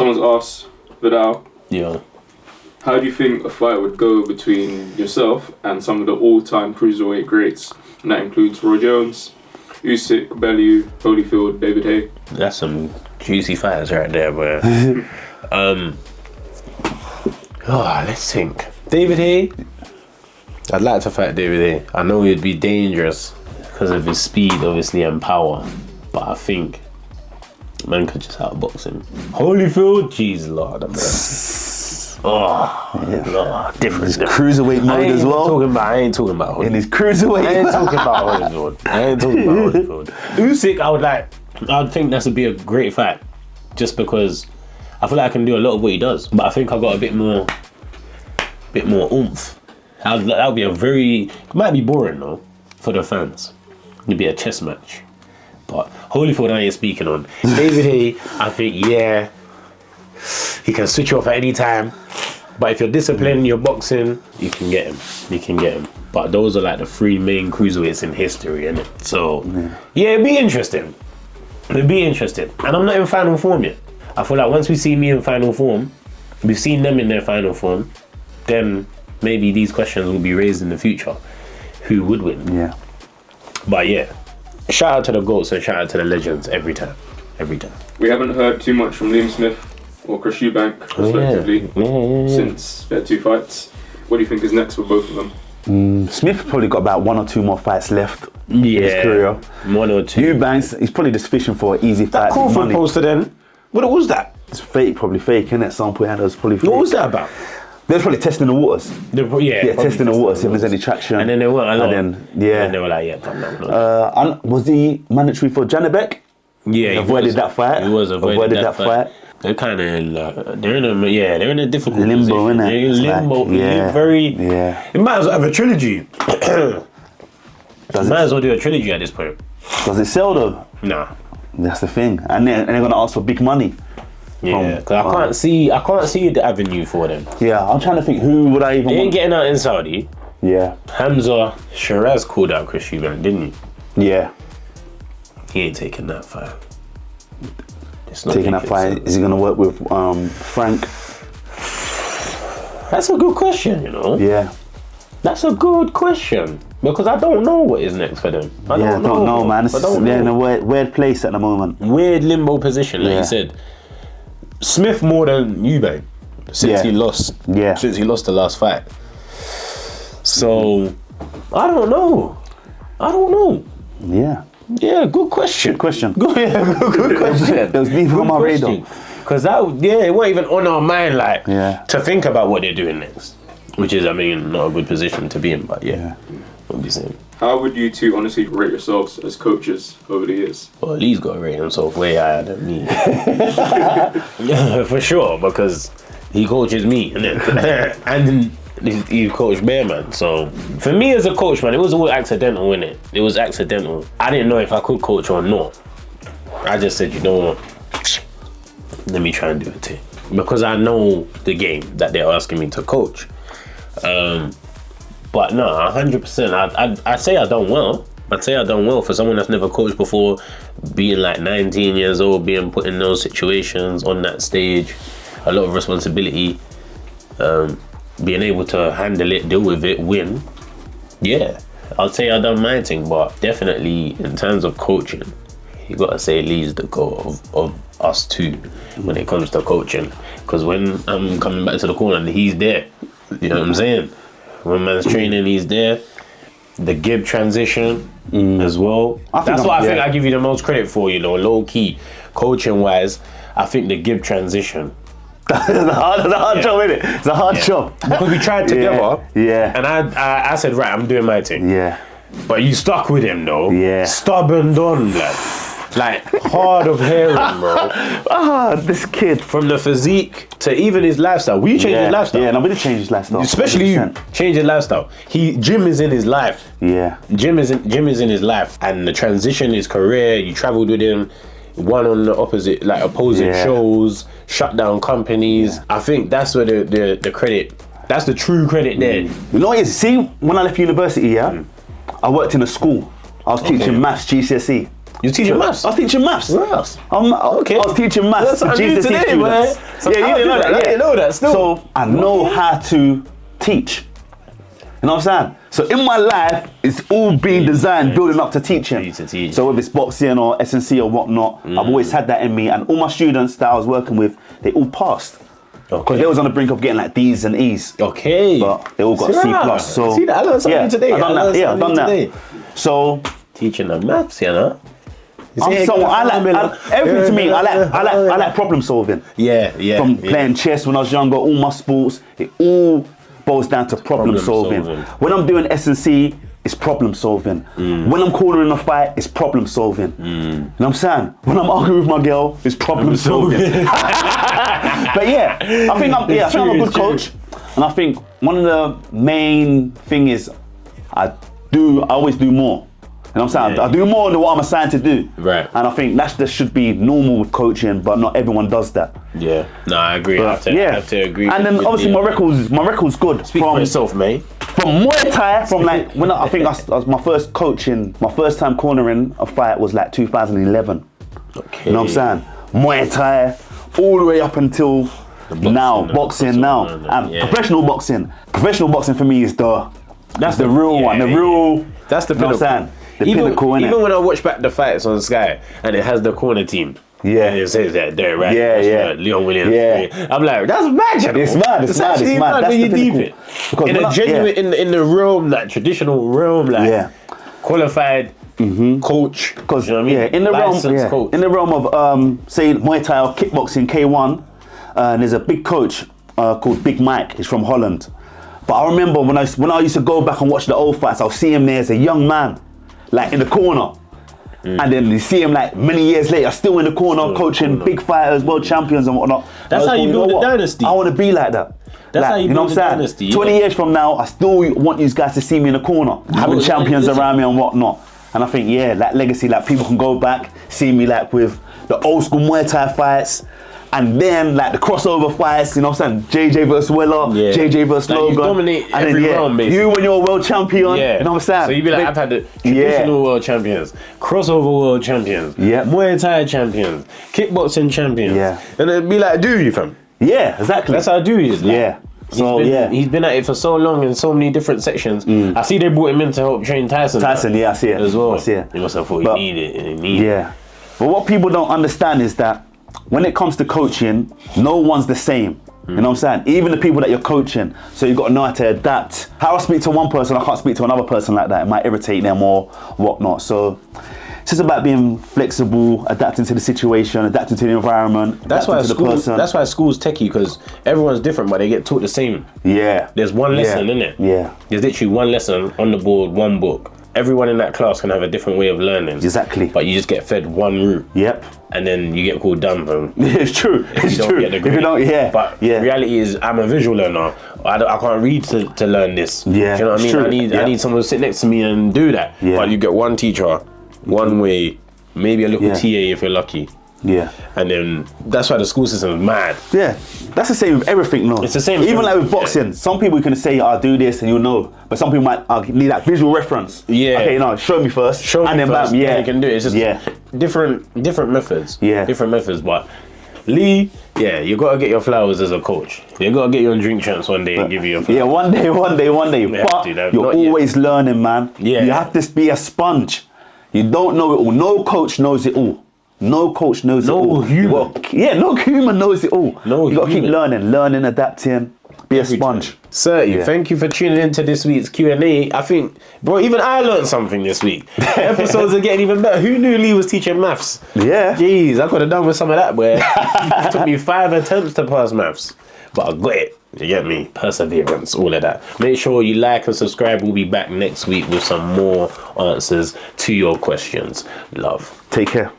Someone's asked, Viddal, Yeah. how do you think a fight would go between yourself and some of the all-time cruiserweight greats? And that includes Roy Jones, Usyk, Bellew, Holyfield, David Haye. That's some juicy fighters right there, bro. Let's think. David Haye. I'd like to fight David Haye. I know he'd be dangerous because of his speed, obviously, and power. But I think man could just outbox him. Holyfield, jeez, Lord, man. Lord, different. Cruiserweight mode as well. I ain't talking about Holyfield. In his cruiserweight. I ain't talking about Holyfield. Usyk, I'd think that would be a great fight, just because I feel like I can do a lot of what he does, but I think I got a bit more oomph. That would be it might be boring though for the fans. It'd be a chess match. But Holyfield I ain't speaking on. David Haye, I think, yeah, he can switch off at any time. But if you're disciplined in your boxing, you can get him. But those are like the three main cruiserweights in history, innit? So, yeah, it'd be interesting. And I'm not in final form yet. I feel like once we see me in final form, we've seen them in their final form, then maybe these questions will be raised in the future. Who would win? Yeah. But yeah, shout out to the GOATs and shout out to the legends every time. We haven't heard too much from Liam Smith or Chris Eubank, respectively, since their 2 fights. What do you think is next for both of them? Smith probably got about 1 or 2 more fights left in his career. 1 or 2. Eubanks, he's probably just fishing for an easy fight. That Crawford poster then, what was that? It's probably fake, innit? At some point, it was probably fake. What was that about? They were probably testing the waters. Testing the waters, see if there's any traction. And then they weren't a lot. And then they were like, no. Was he mandatory for Janabek? Yeah, he avoided that fight. He was avoided that fight. They're kind of they're in a difficult limbo, position. Innit? They're in limbo. It might as well have a trilogy. Might as well do a trilogy at this point. Does it sell though? Nah. That's the thing, and they're gonna ask for big money. Yeah, because I can't see the avenue for them. Yeah, I'm trying to think who would I even. They ain't getting out in Saudi. Yeah. Hamza Shiraz called out Chris Eubank, didn't he? Yeah. He ain't taking that fight. Taking that fight. Is he gonna work with Frank? That's a good question, you know. Yeah. That's a good question because I don't know what is next for them. I don't know, man. They're in a weird place at the moment. Weird limbo position, like you said. Smith more than Eubank since he lost. Yeah. Since he lost the last fight. So I don't know. Yeah. Yeah, good question. Good question. Good question. There was neither on my radar. Because it wasn't even on our mind, like, to think about what they're doing next. Which is, I mean, not a good position to be in, but what are you saying? How would you two honestly rate yourselves as coaches over the years? Well, Lee's got to rate himself way higher than me. For sure, because he coaches me, and he coached Bearman. So for me as a coach, man, it was all accidental, innit? It was accidental. I didn't know if I could coach or not. I just said, you know what? Let me try and do it too. Because I know the game that they're asking me to coach. But no, 100%. I'd say I done well. I'd say I done well for someone that's never coached before, being like 19 years old, being put in those situations on that stage, a lot of responsibility, being able to handle it, deal with it, win. Yeah, I'd say I done my thing, but definitely in terms of coaching, you gotta say Lee's the goal of us two when it comes to coaching. Because when I'm coming back to the corner, he's there. You know what I'm saying? When man's training, he's there. The Gibb transition as well. That's what I think I give you the most credit for, you know, low key, coaching wise. I think the Gibb transition. That's a hard job, isn't it? It's a hard job. Because we tried together. Yeah. And I said, right, I'm doing my thing. Yeah. But you stuck with him though. Yeah. Stubborn Don, like hard of hearing, bro. This kid. From the physique to even his lifestyle. We changed his lifestyle. Yeah, nobody changed his lifestyle. Especially 100%. You changed his lifestyle. Gym is in his life. Yeah. Gym is in his life. And the transition, his career, you traveled with him, one on the opposing shows, shut down companies. I think that's where the credit, that's the true credit there. You know what it is? See, when I left university, I worked in a school. I was teaching maths, GCSE. You teaching maths? I was teaching maths. Where else? Okay. I was teaching maths to GCSE today, man. students. Yeah, you didn't know that. I didn't know that. Still. So I know how to teach. You know what I'm saying? So in my life, it's all been designed building up to teaching. So whether it's boxing or S&C or whatnot, I've always had that in me. And all my students that I was working with, they all passed. Because they was on the brink of getting like D's and E's. Okay. But they all got C+. So see that? I learned something today. I've done that. So teaching the maths, you know. Everything to me. I like problem solving. Yeah. From playing chess when I was younger, all my sports, it all boils down to problem solving. When I'm doing S&C, it's problem solving. When I'm cornering a fight, it's problem solving. You know what I'm saying? When I'm arguing with my girl, it's problem solving. But yeah, I think I'm a good coach, and I think one of the main thing is I always do more. You know what I'm saying? I do more than what I'm assigned to do. Right. And I think that should be normal with coaching, but not everyone does that. Yeah. No, I agree. I have to agree. And then obviously my record's good. Speak for yourself, mate. From Muay Thai, from like when I think I was my first coaching, my first time cornering a fight was like 2011. Okay. You know what I'm saying? Muay Thai, all the way up until boxing now, and professional boxing. Professional boxing for me is the real one. The real. That's the pinnacle. You know what I'm saying? The pinnacle, even when I watch back the fights on Sky and it has the corner team. Yeah. And it says that there, right? Yeah. Leon Williams. Yeah. I'm like, that's magic. It's mad. It's mad. That's the pinnacle. Because in a genuine, in the realm, like traditional realm, like qualified coach. Because you know what I mean? In the realm of say Muay Thai or kickboxing K1, there's a big coach called Big Mike. He's from Holland. But I remember when I used to go back and watch the old fights, I'll see him there as a young man, like in the corner. And then you see him like many years later, still in the corner, coaching big fighters, world champions and whatnot. That's how you build a dynasty. I want to be like that. That's how you build a dynasty. 20 years from now, I still want you guys to see me in the corner, having champions around me and whatnot. And I think, that legacy, like people can go back, see me like with the old school Muay Thai fights, and then like the crossover fights, you know what I'm saying? JJ versus Weller, JJ versus Logan. You dominate every round, basically. You when you're a world champion, you know what I'm saying? So you'd be like, I've had the traditional world champions, crossover world champions, Muay Thai champions, kickboxing champions. And it'd be like, do you, fam? Yeah, exactly. That's how Dewey is. Like. He's been at it for so long in so many different sections. I see they brought him in to help train Tyson. I see it. As well. I see it. He must have thought he needed it. Yeah. But what people don't understand is that when it comes to coaching, no one's the same. You know what I'm saying? Even the people that you're coaching. So you've got to know how to adapt. How I speak to one person, I can't speak to another person like that. It might irritate them or whatnot. So it's just about being flexible, adapting to the situation, adapting to the environment, adapting to the person. That's why school's techie, because everyone's different, but they get taught the same. Yeah. There's one lesson, isn't it? Yeah. There's literally one lesson on the board, one book. Everyone in that class can have a different way of learning. Exactly. But you just get fed one route. Yep. And then you get called dumb. It's true. It's true. If you don't, But reality is, I'm a visual learner. I can't read to learn this. Yeah. Do you know what I mean? True. I need someone to sit next to me and do that. Yeah. But you get one teacher, one way, maybe a little TA if you're lucky. Yeah. And then that's why the school system is mad. Yeah. That's the same with everything, no? It's the same. Even like with boxing, some people can say, I'll do this and you'll know. But some people might need that visual reference. Yeah. Okay, no, show me first. Show me then first. Bam, You can do it. It's just different methods. Yeah. Different methods. But Lee, you got to get your flowers as a coach. You got to get your drink champs one day and give you your flowers. Yeah, one day. But you're always learning, man. Yeah. You have to be a sponge. You don't know it all. No coach knows it all. No coach knows it all. No human. No human knows it all. You got to keep learning, adapting. Be a sponge. Certainly. Thank you for tuning into this week's Q&A. I think, bro, even I learned something this week. Episodes are getting even better. Who knew Lee was teaching maths? Yeah. Jeez, I could have done with some of that, boy. It took me 5 attempts to pass maths. But I got it. You get me? Perseverance, all of that. Make sure you like and subscribe. We'll be back next week with some more answers to your questions. Love. Take care.